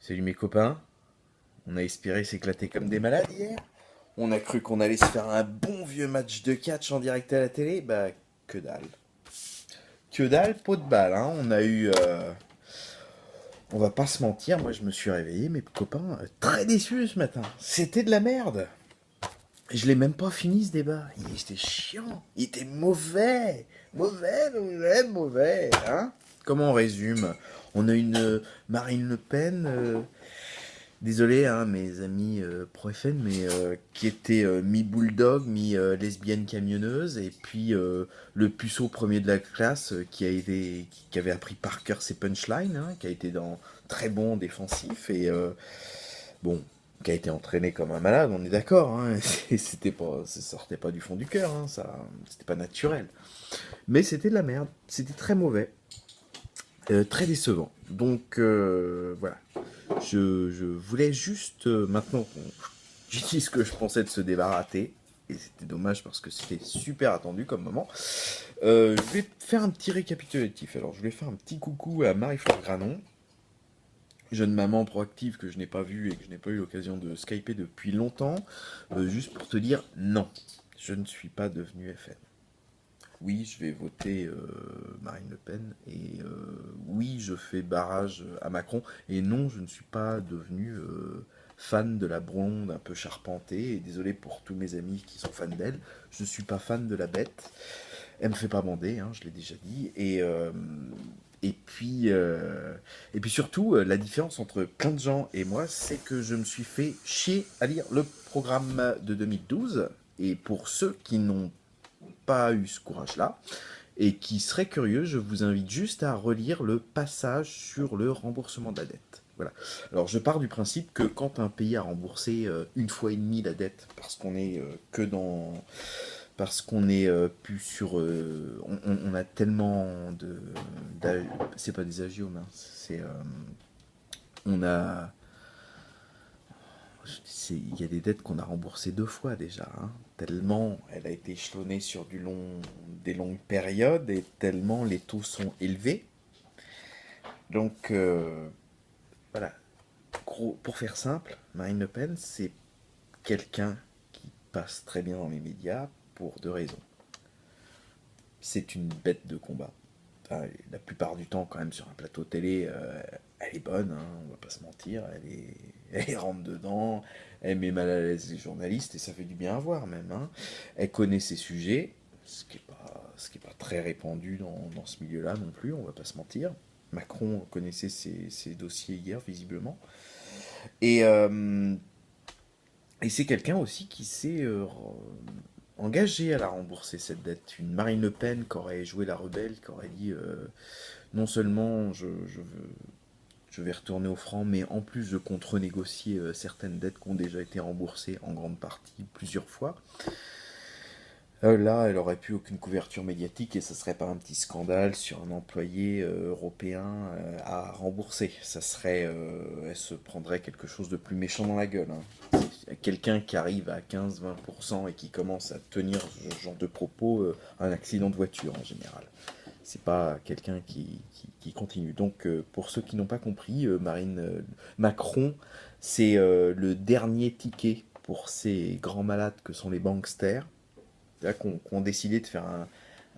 Salut mes copains, on a espéré s'éclater comme des malades hier. On a cru qu'on allait se faire un bon vieux match de catch en direct à la télé. Bah, que dalle. Que dalle, pot de balle, hein. On a eu. On va pas se mentir, moi je me suis réveillé, mes copains, très déçus ce matin. C'était de la merde. Je l'ai même pas fini ce débat. Il était chiant. Il était mauvais. Mauvais, mauvais, mauvais. Hein. Comment on résume? On a une Marine Le Pen. Désolé, hein, mes amis pro-FN, mais qui était mi-bulldog, mi-lesbienne camionneuse, et puis le puceau premier de la classe qui avait appris par cœur ses punchlines, hein, qui a été dans très bon défensif, et bon, qui a été entraîné comme un malade, on est d'accord, hein, c'était pas, ça sortait pas du fond du cœur, hein, ça, c'était pas naturel. Mais c'était de la merde, c'était très mauvais, très décevant. Donc voilà. Je voulais juste, maintenant qu'on j'ai dit ce que je pensais de ce débat raté, et c'était dommage parce que c'était super attendu comme moment, je vais faire un petit récapitulatif. Alors, je voulais faire un petit coucou à Marie-Flore Granon, jeune maman proactive que je n'ai pas vue et que je n'ai pas eu l'occasion de skyper depuis longtemps, juste pour te dire non, je ne suis pas devenu FN. Oui, je vais voter Marine Le Pen et oui, je fais barrage à Macron et non, je ne suis pas devenu fan de la blonde un peu charpentée et désolé pour tous mes amis qui sont fans d'elle, je ne suis pas fan de la bête. Elle me fait pas bander, hein, je l'ai déjà dit et puis surtout la différence entre plein de gens et moi, c'est que je me suis fait chier à lire le programme de 2012 et pour ceux qui n'ont pas eu ce courage-là, et qui seraient curieux, je vous invite juste à relire le passage sur le remboursement de la dette. Voilà. Alors je pars du principe que quand un pays a remboursé une fois et demie la dette, parce qu'on est que dans, parce qu'on est plus sur, on a tellement c'est pas des agiomes, hein, c'est, on a, il y a des dettes qu'on a remboursées deux fois déjà, hein. Tellement elle a été échelonnée sur des longues périodes et tellement les taux sont élevés. Donc voilà, pour faire simple, Marine Le Pen, c'est quelqu'un qui passe très bien dans les médias pour deux raisons. C'est une bête de combat. Enfin, la plupart du temps, quand même, sur un plateau télé, elle est bonne, hein, on va pas se mentir, elle rentre dedans, elle met mal à l'aise les journalistes, et ça fait du bien à voir même. Hein. Elle connaît ses sujets, ce qui est pas très répandu dans ce milieu-là non plus, on va pas se mentir. Macron connaissait ses dossiers hier, visiblement. Et, euh, et c'est quelqu'un aussi qui s'est engagé à la rembourser, cette dette. Une Marine Le Pen qui aurait joué la rebelle, qui aurait dit non seulement je vais retourner au franc, mais en plus je compte renégocier certaines dettes qui ont déjà été remboursées en grande partie plusieurs fois. Là, elle aurait pu aucune couverture médiatique et ce serait pas un petit scandale sur un employé européen à rembourser. Elle se prendrait quelque chose de plus méchant dans la gueule. Hein. Quelqu'un qui arrive à 15-20% et qui commence à tenir ce genre de propos, un accident de voiture en général. C'est pas quelqu'un qui continue. Donc, pour ceux qui n'ont pas compris, Macron, c'est le dernier ticket pour ces grands malades que sont les banksters là, qu'on ont décidé de faire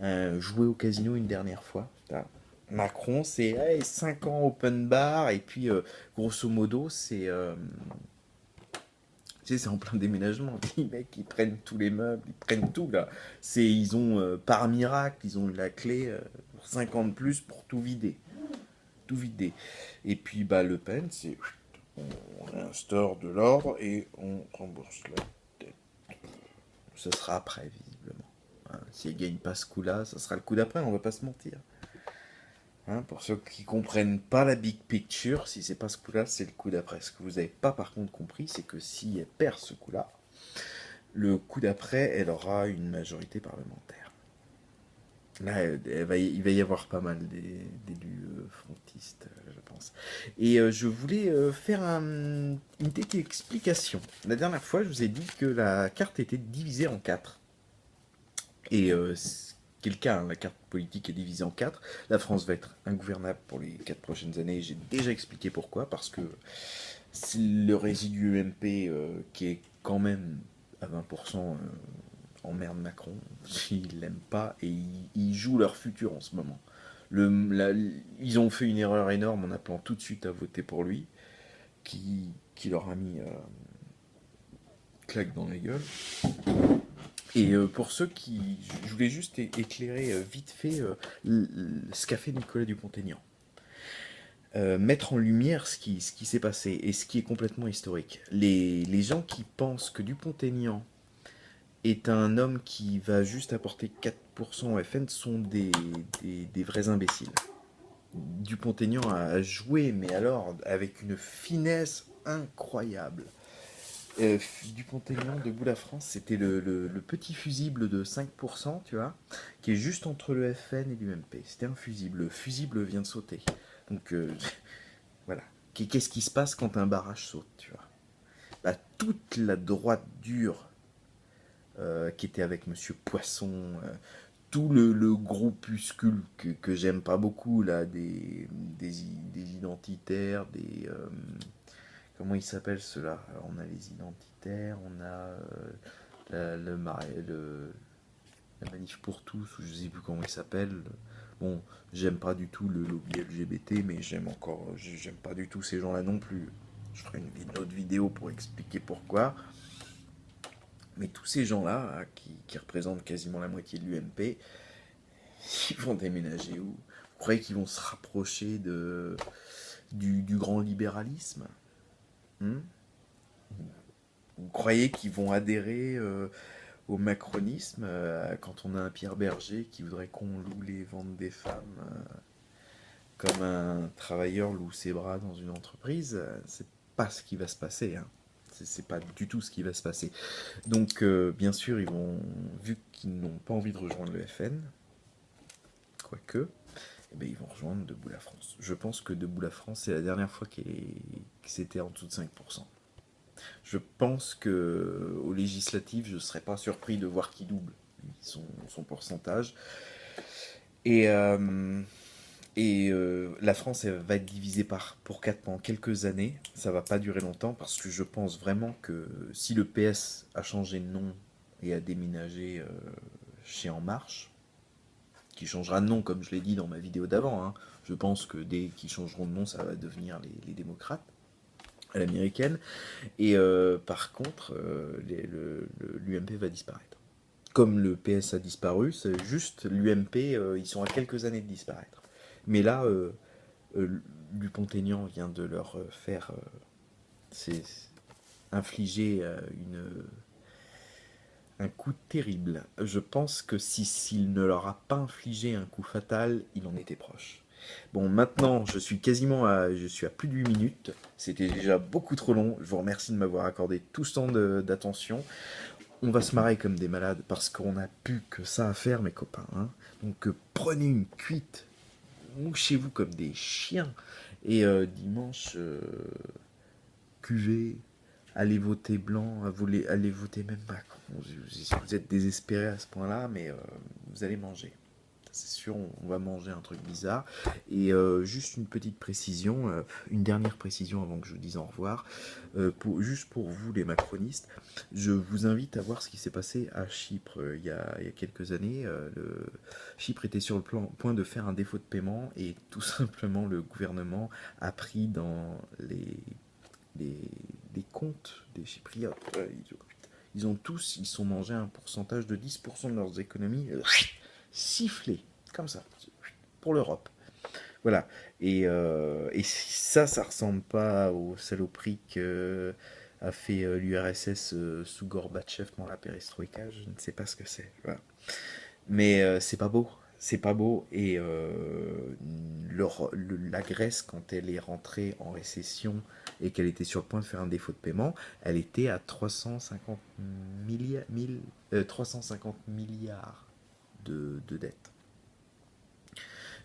un jouer au casino une dernière fois. Là. Macron, c'est hey, 5 ans open bar, et puis grosso modo, c'est en plein déménagement. Les mecs, ils prennent tous les meubles, ils prennent tout là. Ils ont, par miracle, ils ont eu la clé pour 5 ans de plus pour tout vider. Tout vider. Et puis, bah, Le Pen, c'est. On réinstaure de l'ordre et on rembourse la dette. Ce sera après, visiblement. Hein, si elle gagne pas ce coup-là, ça sera le coup d'après, on va pas se mentir. Hein, pour ceux qui comprennent pas la big picture, si c'est pas ce coup-là, c'est le coup d'après. Ce que vous avez pas par contre compris, c'est que si elle perd ce coup-là, le coup d'après, elle aura une majorité parlementaire. Là, il va y avoir pas mal d'élus frontistes, je pense. Et je voulais faire une petite explication. La dernière fois, je vous ai dit que la carte était divisée en quatre. Et qui est le cas, hein. La carte politique est divisée en quatre. La France va être ingouvernable pour les 4 prochaines années. J'ai déjà expliqué pourquoi. Parce que c'est le résidu UMP qui est quand même à 20% emmerde Macron. Ils l'aiment pas et ils jouent leur futur en ce moment. Ils ont fait une erreur énorme en appelant tout de suite à voter pour lui, qui leur a mis claque dans la gueule. Et pour ceux qui... Je voulais juste éclairer vite fait ce qu'a fait Nicolas Dupont-Aignan. Mettre en lumière ce qui s'est passé et ce qui est complètement historique. Les gens qui pensent que Dupont-Aignan est un homme qui va juste apporter 4% au FN sont des vrais imbéciles. Dupont-Aignan a joué, mais alors avec une finesse incroyable. Dupont-Aignan, Debout la France, c'était le petit fusible de 5%, tu vois, qui est juste entre le FN et l'UMP. C'était un fusible. Le fusible vient de sauter. Donc, voilà. Qu'est-ce qui se passe quand un barrage saute, tu vois? Bah, toute la droite dure qui était avec Monsieur Poisson, tout le groupuscule que j'aime pas beaucoup, là, des identitaires, comment ils s'appellent ceux-là? Alors, on a les identitaires, on a la manif pour tous, ou je sais plus comment ils s'appellent. Bon, j'aime pas du tout le lobby LGBT, mais j'aime pas du tout ces gens-là non plus. Je ferai une autre vidéo pour expliquer pourquoi. Mais tous ces gens-là, qui représentent quasiment la moitié de l'UMP, ils vont déménager où? Vous croyez qu'ils vont se rapprocher du grand libéralisme? Hmm. Vous croyez qu'ils vont adhérer au macronisme quand on a un Pierre Berger qui voudrait qu'on loue les ventes des femmes comme un travailleur loue ses bras dans une entreprise? C'est pas ce qui va se passer, hein. C'est pas du tout ce qui va se passer. Donc, bien sûr, vu qu'ils n'ont pas envie de rejoindre le FN, quoique, eh ben, ils vont rejoindre Debout la France. Je pense que Debout la France, c'est la dernière fois que c'était en dessous de 5%. Je pense que aux législatives, je ne serais pas surpris de voir qu'il double son pourcentage. Et, la France, elle va être divisée pour 4 pendant quelques années. Ça va pas durer longtemps parce que je pense vraiment que si le PS a changé de nom et a déménagé chez En Marche, qui changera de nom comme je l'ai dit dans ma vidéo d'avant, hein, je pense que dès qu'ils changeront de nom, ça va devenir les démocrates à l'américaine. Et par contre, l'UMP va disparaître. Comme le PS a disparu, c'est juste l'UMP, ils sont à quelques années de disparaître. Mais là, Dupont-Aignan vient de leur faire infliger un coup terrible. Je pense que s'il ne leur a pas infligé un coup fatal, il en était proche. Bon, maintenant, je suis à plus de 8 minutes. C'était déjà beaucoup trop long. Je vous remercie de m'avoir accordé tout ce temps d'attention. On va se marrer comme des malades parce qu'on n'a plus que ça à faire, mes copains, hein. Donc, prenez une cuite, mouchez-vous comme des chiens. Et dimanche, QV, allez voter blanc, allez voter même Macron. Si vous êtes désespéré à ce point-là, mais vous allez manger. C'est sûr, on va manger un truc bizarre. Et juste une petite précision, une dernière précision avant que je vous dise au revoir. Juste pour vous, les macronistes, je vous invite à voir ce qui s'est passé à Chypre il y a quelques années. Chypre était sur le point de faire un défaut de paiement et tout simplement le gouvernement a pris dans les comptes des Chypriotes. Ils sont mangés un pourcentage de 10% de leurs économies sifflé, comme ça, pour l'Europe. Voilà. Et si ça ressemble pas aux saloperies que a fait l'URSS sous Gorbatchev pendant la perestroïka, je ne sais pas ce que c'est. Voilà. Mais c'est pas beau. C'est pas beau. Et la Grèce, quand elle est rentrée en récession et qu'elle était sur le point de faire un défaut de paiement, elle était à 350 milliards de dettes.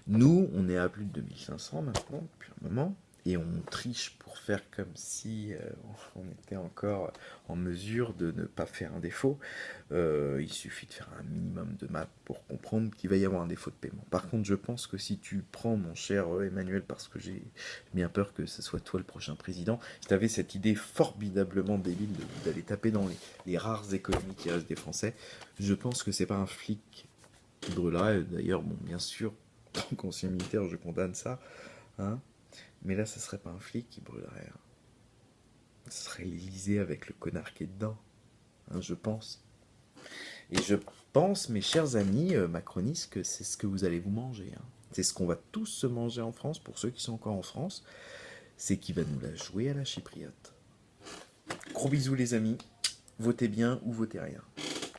Nous, on est à plus de 2500 maintenant, depuis un moment, et on triche pour pour faire comme si on était encore en mesure de ne pas faire un défaut. Il suffit de faire un minimum de maths pour comprendre qu'il va y avoir un défaut de paiement. Par contre, je pense que si tu prends, mon cher Emmanuel, parce que j'ai bien peur que ce soit toi le prochain président, si tu avais cette idée formidablement débile d'aller taper dans les rares économies qui restent des Français, je pense que c'est pas un flic qui brûlera. D'ailleurs, bon, bien sûr, en tant qu'ancien militaire, je condamne ça, hein. Mais là, ce serait pas un flic qui brûlerait, hein. Ce serait l'Élysée avec le connard qui est dedans, hein, je pense. Et je pense, mes chers amis macronistes, que c'est ce que vous allez vous manger, hein. C'est ce qu'on va tous se manger en France, pour ceux qui sont encore en France. C'est qui va nous la jouer à la chypriote. Gros bisous les amis. Votez bien ou votez rien.